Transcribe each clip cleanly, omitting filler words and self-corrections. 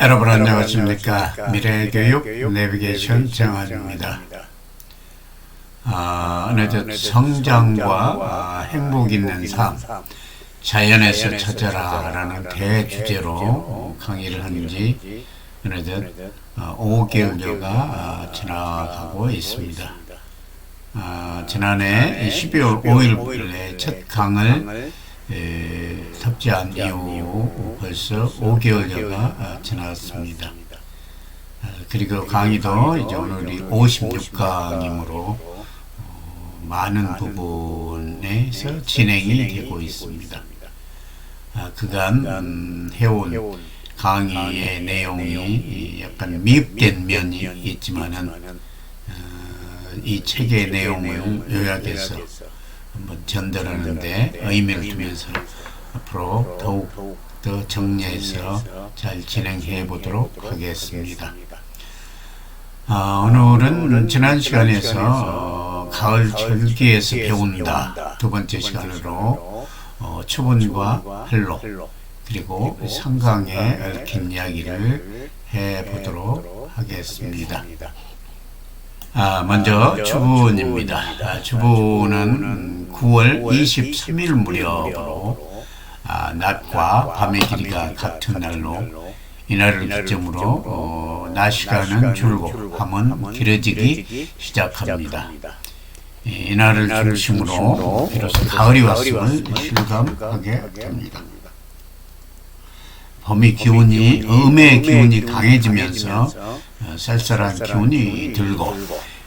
여러분 안녕하십니까. 미래교육 내비게이션 정한입니다. 오늘 성장과 행복 있는 삶, 자연에서 찾아라 라는 대주제로 강의를 한지 어느덧 5개월여가 지나가고 있습니다. 지난해 12월 5일에 첫 강을 탑재한 이후 벌써 5개월여가 지났습니다. 그리고 강의도 이제 오늘이 56강이므로 많은 부분에서 진행이 되고 있습니다. 그간 해온 강의의 내용이 약간 미흡된 면이 있지만은 이 책의 내용을 요약해서 한번 전달하는데 의미를 두면서 앞으로 더욱 더 정리해서 잘 진행해 보도록 하겠습니다. 오늘은 지난 시간에서 가을 절기에서 배운다 두 번째 시간으로 추분과 한로 그리고 상강에 얽힌 이야기를 해 보도록 하겠습니다. 먼저 추분입니다. 추분은 9월 23일 무렵으로 낮과 밤의 길이가 같은 날로 이날을 기점으로 낮 시간은 줄고 밤은 길어지기 시작합니다. 이날을 중심으로 비로소 가을이 왔음을 실감하게 됩니다. 봄의 기운이 음의 기운이 강해지면서 쌀쌀한 기운이 들고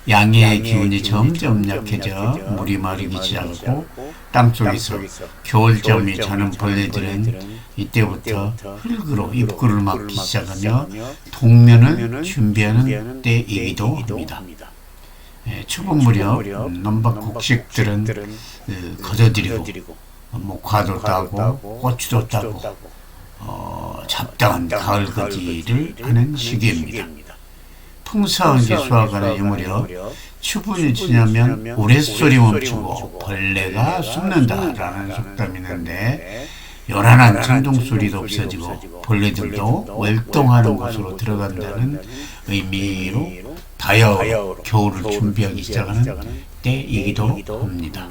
양의 기운이 점점 약해져 물이 마르기 시작하고 땅속에서 겨울잠이 자는 벌레들은 이때부터 흙으로 입구를 막기 시작하며 동면을 준비하는 때이기도 합니다. 추분 무렵 넘박 곡식들은 거저들이고 목화도 따고 고추도 따고 잡다한 가을 거지를 하는 시기입니다. 풍사하게 수확하는 이 무렵 추분이 지나면 우레소리 멈추고 벌레가 숨는다라는 속담이 있는데 요란한 진동소리도 없어지고 벌레들도 월동하는 곳으로 들어간다는 의미로 다야로 겨울을 준비하기 시작하는 때이기도 합니다.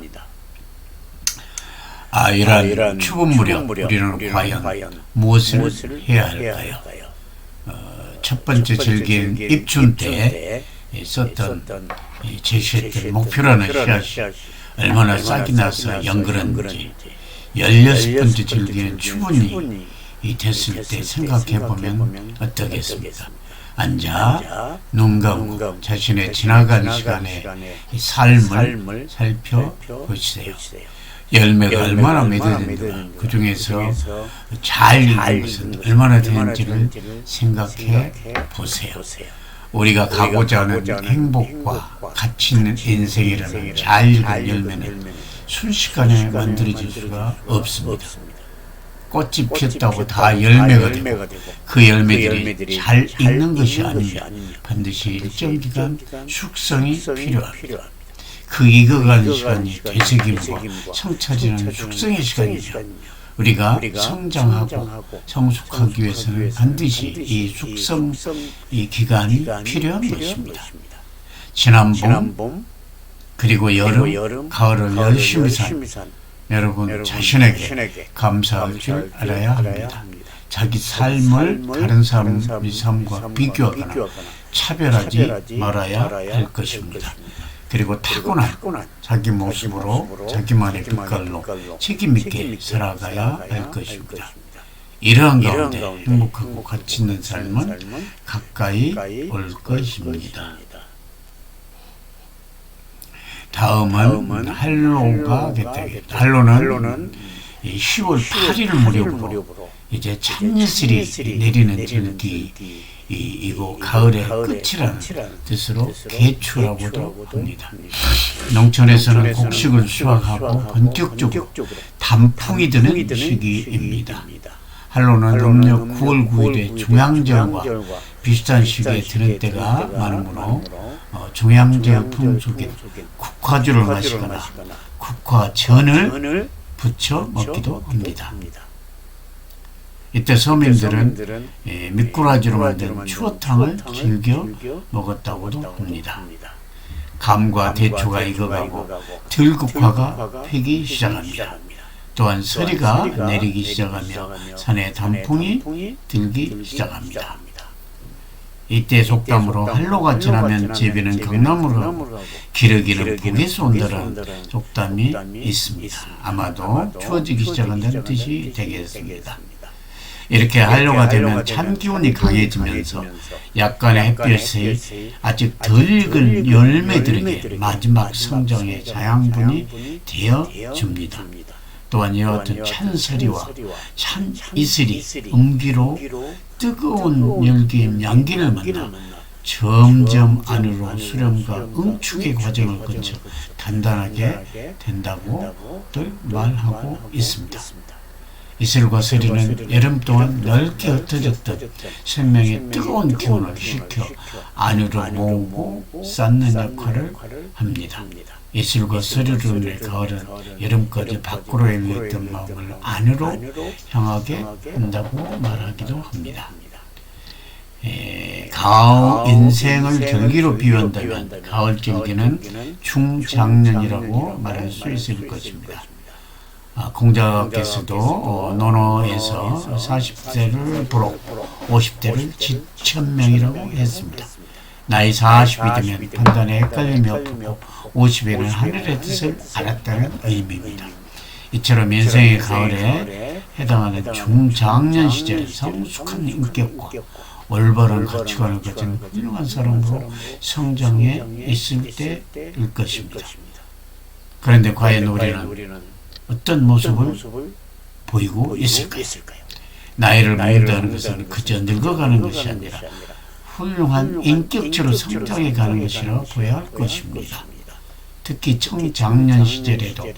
이러한 추분 무렵 우리는 과연 무엇을 해야 할까요? 첫 번째 절기인 입춘 때 썼던 제시했던 목표라는 씨앗이 얼마나 싹이 나서 연그런지 16번째 절기는 추분이 됐을 때 생각해보면 어떠겠습니까? 앉아 눈 감고 자신의 지나간 시간의 삶을 살펴보세요. 열매가 얼마나 맺어진가, 그 중에서 잘 익은 것은 얼마나 되는지를 생각해 보세요. 우리가 가고자 하는 행복과 가치 있는 인생이라는 잘 익은 열매는 순식간에 만들어질 수가 없습니다. 꽃이 피었다고 다 열매가 되고 그 열매들이 잘 익는 것이 아니며 반드시 일정 기간 숙성이 필요합니다. 그 익어가는 시간이 되새김과 성차지하는 숙성의 시간이며 우리가 성장하고 성숙하기 위해서는 반드시 이 숙성 이 기간이 필요한 것입니다. 지난 봄 그리고 여름, 가을을 열심히 산 여러분 자신에게 감사할 줄 알아야 합니다. 자기 삶을 다른 사람의 삶과 비교하거나 차별하지 말아야 할 것입니다. 그리고 타고난 자기 모습으로 자기만의 빛깔로 책임있게 살아가야 할 것입니다. 이러한 가운데 행복하고 가치 있는 삶은 가까이 올 것입니다. 다음은 한로가 되겠다. 한로는 10월 8일 무렵으로 이제 참이슬이 내리는 절기이고 가을의 끝이라는 뜻으로 개추라고도 합니다. 농촌에서는 곡식을 수확하고 본격적으로 단풍이 드는 시기입니다. 한로는 음력 9월 9일에 중양절과 비슷한 시기에 드는 때가 많으므로 중양절 풍속에 국화주를 마시거나 국화전을 부쳐 먹기도 합니다. 이때 서민들은 미꾸라지로 만든 추어탕을 즐겨 먹었다고도 합니다. 감과 대추가 익어가고 들국화가 피기 시작합니다. 또한 서리가 내리기 시작하며 산에 단풍이 들기 시작합니다. 이때 속담으로 한로가 지나면 제비는 강남으로 가고 기러기는 북에서 온다는 속담이 있습니다. 아마도 추워지기 시작한다는 뜻이 되겠습니다. 이렇게 한로가 되면 찬 기운이 강해지면서 약간의 햇볕이 아직 덜 익은 열매들에게 마지막 성장의 자양분이 되어줍니다. 또한 이와 같은 찬서리와 찬 이슬이 음기로 뜨거운 열기인 양기를 만나 점점 안으로 수렴과 응축의 과정을 거쳐 단단하게 된다고들 말하고 있습니다. 이슬과 서리는 여름 동안 넓게 흩어졌던 생명의 뜨거운 기운을 식혀 안으로 모으고 쌓는 역할을 합니다. 이슬과 서리로 인해 가을은 여름까지 밖으로 열렸던 마음을 안으로 향하게 한다고 말하기도 합니다. 가을 인생을 절기로 비유한다면 가을 절기는 중장년이라고 말할 수 있을 것입니다. 공자께서도 논어에서 40대를 부록 50대를 지천명이라고 했습니다. 나이 40이 되면 판단에 헷갈림이 없고 50에는 하늘의 뜻을 알았다는 의미입니다. 이처럼 인생의 가을에 해당하는 중장년 시절에 성숙한 인격과 올바른 가치관을 가진 훌륭한 사람으로 성장해 있을 때일 것입니다. 그런데 과연 우리는 어떤 모습을 보이고 있을까요? 나이를 먹는다는 것은 그저 늙어가는 것이 아니라 훌륭한 인격체로 성장해 가는 것이라 보여야 할 것입니다. 특히 청장년 시절에도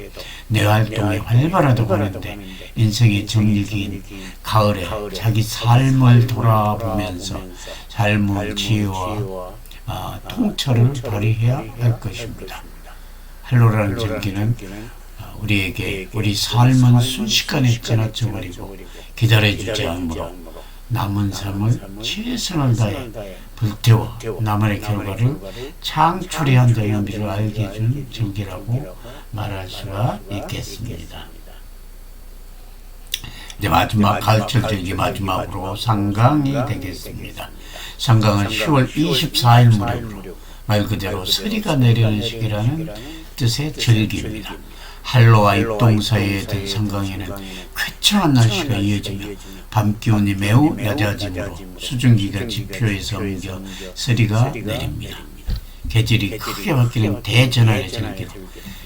내 활동이 활발하다고 하는데 인생의 정리기인 가을에 자기 삶을 돌아보면서 삶의 지혜와 통찰을 발휘해야 할 것입니다. 한로라는 절기는 우리에게 우리 삶은 순식간에 지나쳐버리고 기다려주지 않으므로 남은 삶을 최선을 다해 불태워 나만의 결과를 창출해야 한다는 의미를 알게 해준 절기라고 말할 수가 있겠습니다. 이제 마지막 가을철 절기 마지막으로 상강이 되겠습니다. 상강은 10월 24일 무렵으로 말 그대로 서리가 내리는 시기라는 뜻의 절기입니다. 한로와 입동 사이에 든 상강에는 쾌청한 날씨가 이어지며 밤 기온이 매우 낮아지므로 수증기가 지표에서 옮겨 서리가 내립니다. 계절이 크게 바뀌는 대전환의 절기로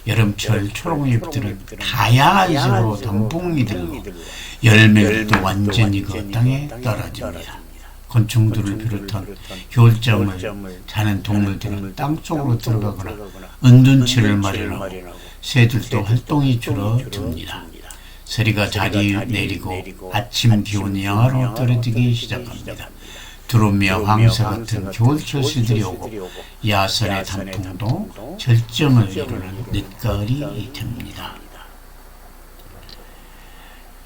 여름철 초록잎들은 다양한 색으로 단풍이 들고 열매들도 완전히 익어 땅에 떨어집니다. 곤충들을 비롯한 겨울잠을 자는 동물들은 땅속으로 들어가거나 은둔치를 마련하고 새들도 활동이 줄어듭니다. 서리가 자리 내리고 아침 기온이 영하로 떨어지기 시작합니다. 두루미와 황새 같은 겨울철 새들이 오고 야선의 단풍도 절정을 이루는 늦가을이 됩니다.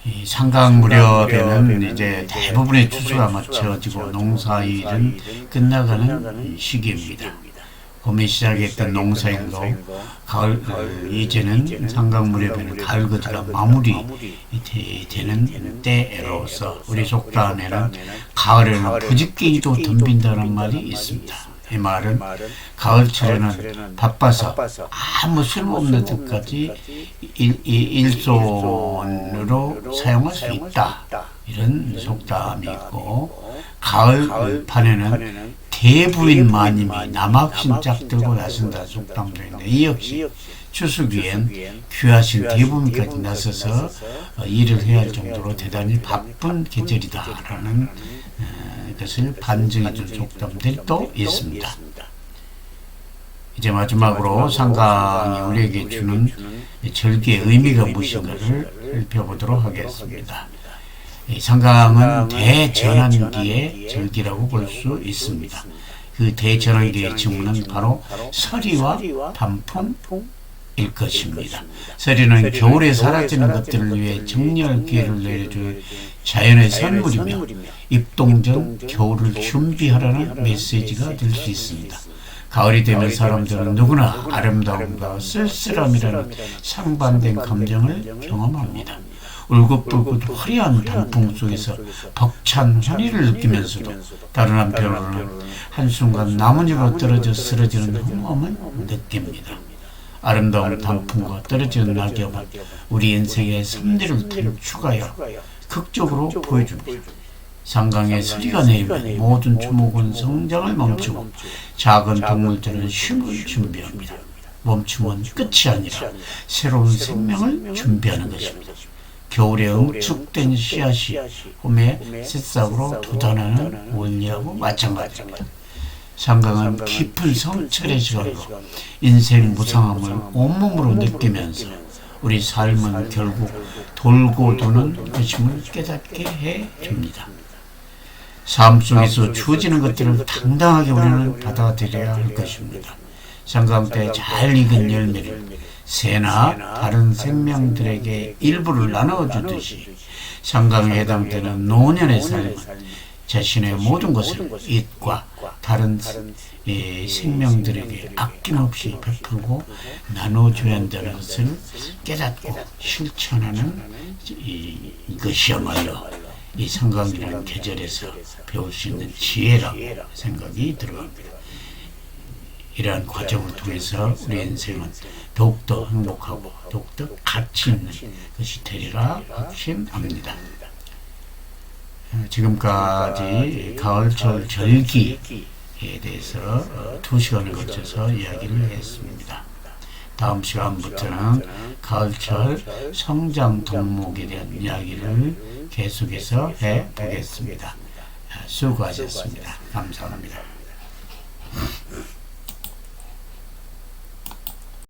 이 상강 무렵에는 이제 대부분의 추수가 마쳐지고 농사일은 끝나가는 시기입니다. 봄에 시작했던 농사일도 가을 이제는 상강 무렵에는 가을거지가 마무리 되는 때로서 우리 속담에는 가을에는 부지깽이도 덤빈다는 말이 있습니다. 이 말은 가을철에는 바빠서 아무 쓸모없는 뜻까지 일손으로 사용할 수 있다, 이런 속담이 있고, 가을판에는 대부인 마님이 남학신 짝 들고 나선다는 속담도 있는데, 이 역시 추수기엔 귀하신 대부인까지 나서서 일을 해야 할 정도로 대단히 바쁜 계절이다라는 것을 반증해준 속담들이 또 있습니다. 이제 마지막으로 상강이 우리에게 주는 절기의 의미가 무엇인가를 살펴보도록 하겠습니다. 이 상강은 대전환기의 절기라고 볼 수 있습니다. 그 대전환기의 징후는 바로 서리와 단풍, 것입니다. 서리는 겨울에 사라지는 것들을 위해 정리할 기회를 내려줄 자연의 선물이며 입동 전 겨울을 준비하라는 메시지가 될 수 있습니다. 가을이 되면 사람들은 누구나 아름다움과 쓸쓸함이라는 상반된 감정을 경험합니다. 울긋불긋 화려한 단풍 속에서 벅찬 환희를 느끼면서도 다른 한편으로는 한순간 나뭇잎으로 떨어져 쓰러지는 험함을 느낍니다. 아름다운 단풍과 떨어지는 낙엽은 우리 인생의 섭리를 단축하여 극적으로 보여줍니다. 상강에 서리가 내리면 모든 초목은 성장을 멈추고 작은 동물들은 쉼을 준비합니다. 멈춤은 끝이 아니라 새로운 생명을 준비하는 것입니다. 겨울에 응축된 씨앗이 봄에 새싹으로 돋아나는 원리하고 마찬가지입니다. 상강은 깊은 성찰의 시간으로 인생 무상함을 온몸으로 느끼면서 우리 삶은 결국 돌고 도는 것임을 깨닫게 해줍니다. 삶 속에서 주어지는 것들을 당당하게 우리는 받아들여야 할 것입니다. 상강 때 잘 익은 열매를 새나 다른 생명들에게 일부를 나눠주듯이 상강에 해당되는 노년의 삶은 자신의 모든 것을 잇과 다른 생명들에게 아낌없이 베풀고 나눠줘야 한다는 것을 깨닫고 실천하는 이것이야말로 이 상강이라는 계절에서 배울 수 있는 지혜라고 생각이 들어갑니다. 이러한 과정을 통해서 우리 인생은 더욱더 행복하고 더욱더 가치 있는 것이 되리라 확신합니다. 지금까지 가을철 절기에 대해서 2시간을 거쳐서 이야기를 했습니다. 다음 시간부터는 가을철 성장 덕목에 대한 이야기를 계속해서 해보겠습니다. 수고하셨습니다. 감사합니다.